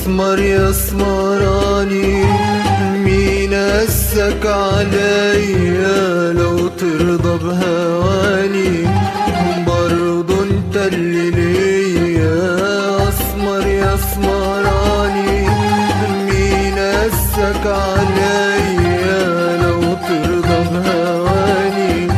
اسمر يا اسمراني، مين قاسك عليا لو ترضى بهواني، برضو انت اللي ليا. اسمر يا اسمراني، مين قاسك عليا لو ترضى بهواني،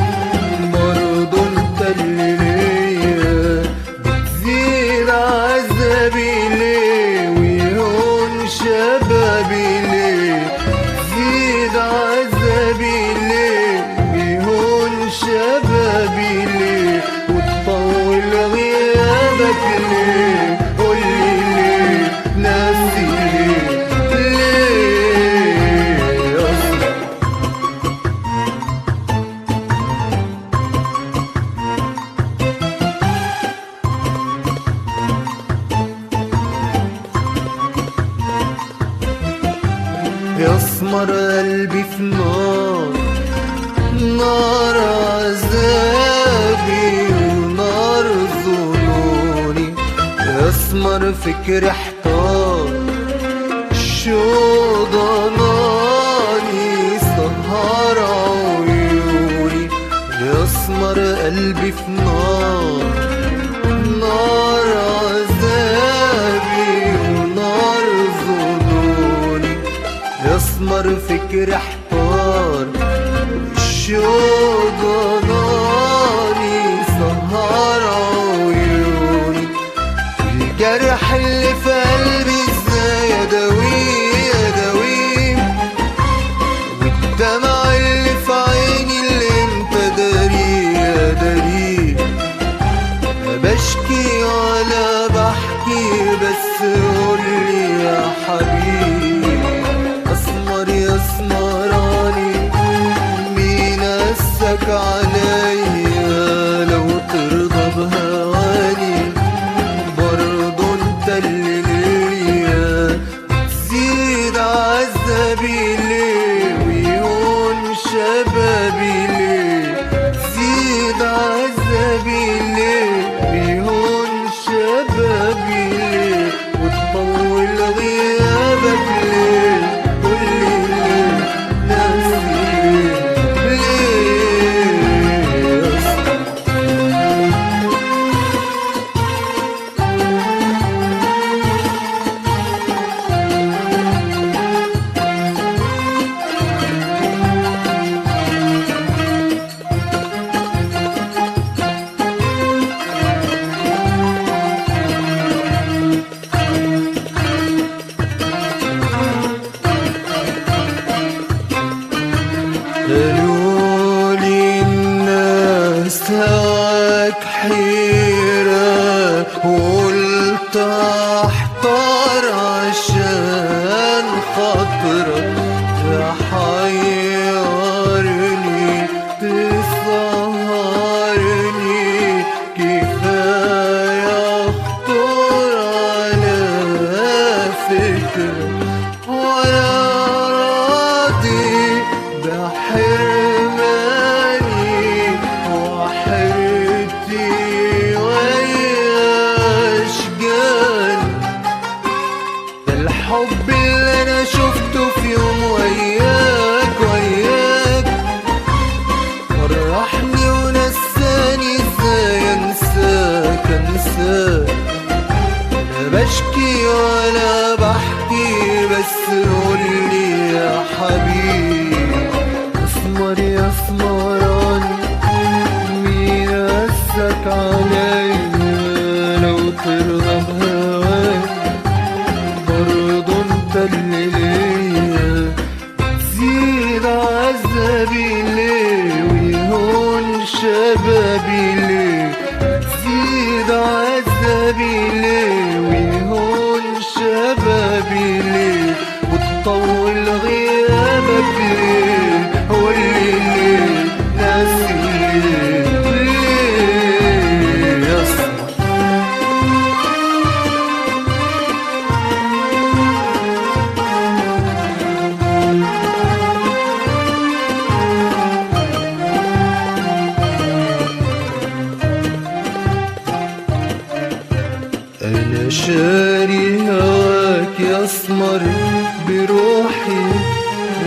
برضو انت اللي ليا. بتزيد عذابي ليه ويهون شبابي ليه، بتزيد عذابي ليه ويهون شبابي ليه، وتطول غيابك ليه، قولي ليه ناسي ليه أصلا. يا اسمر قلبي في نار، نار عذابي ونار ظنوني، يا اسمر فكري احتار، شو ضناني سهر عيوني. يا اسمر قلبي في نار، نار عذابي ونار ظنوني، يا اسمر فكري احتار، شو ضناني سهر عيوني. الجرح اللي في قلبي ازاي اداويه اداويه، والدمع اللي في عيني اللي انت داريه داريه. لا بشكي ولا بحكي بس قولي يا حبيبي. اسمر يا اسمراني، مين قاسك عليا لو ترضى بهواني، برضو انت اللي ليا. بتزيد عذابي ليه ويهون شبابي ليه، بتزيد عذابي ليه ويهون شبابي ليه، وتطول غيابك ليه، قولي ليه ناسي ليه أصلا. قالولي الناس هواك حيرة، وقلت احتار عشان خاطرك، تحيرني تسهرني، كفاية اخطر على فكرك، وانا راضي بحرماني وحيرتي ويا اشجان. الحب اللي انا شفته في يوم وياك وياك، فرحني ونساني ازاي انساك انساك. لا بشكي ولا بحكي بس قولي يا حبيبي. اسمر يا اسمراني، مين قاسك عليا لو ترضى بهواني، برضو انت اللي ليا. تزيد عذابي ليه ويهون شبابي ليه، تزيد عذابي ليه ويهون شبابي ليه، وتطول غيابك ليه، قولي ليه ناسي ليه يا اسمر. أنا شاري هواك يا بروحي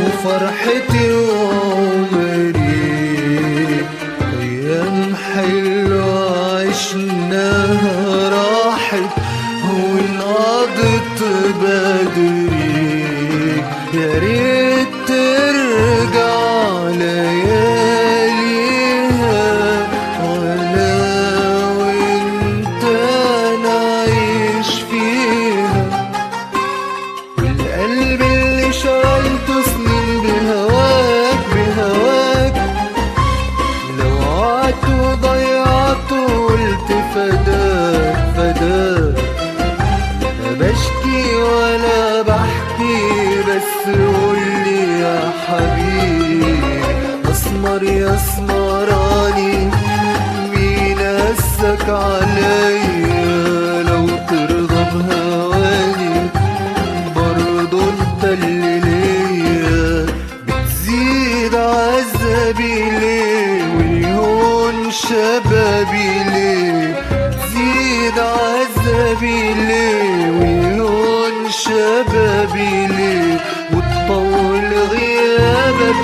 وفرحتي وعمري. أيام حلوة عشناها راحت وانقضت بدري، يا ريت ترجع لياليها ولا وانت نعيش فيها. والقلب اللي شغلته سنين بهواك بهواك، لو وعدت وضيعت وقلت فداك فداك. ما بشكي ولا بحكي بس قولي يا حبيبي، اسمر يا اسمراني مين قاسك عليا؟ لو ترضى بهواني برضو انت اللي ليا. بتزيد عذابي ليه ويهون شبابي ليه؟ بتزيد عذابي ليه ويهون شبابي ليه؟ وتطول غيابك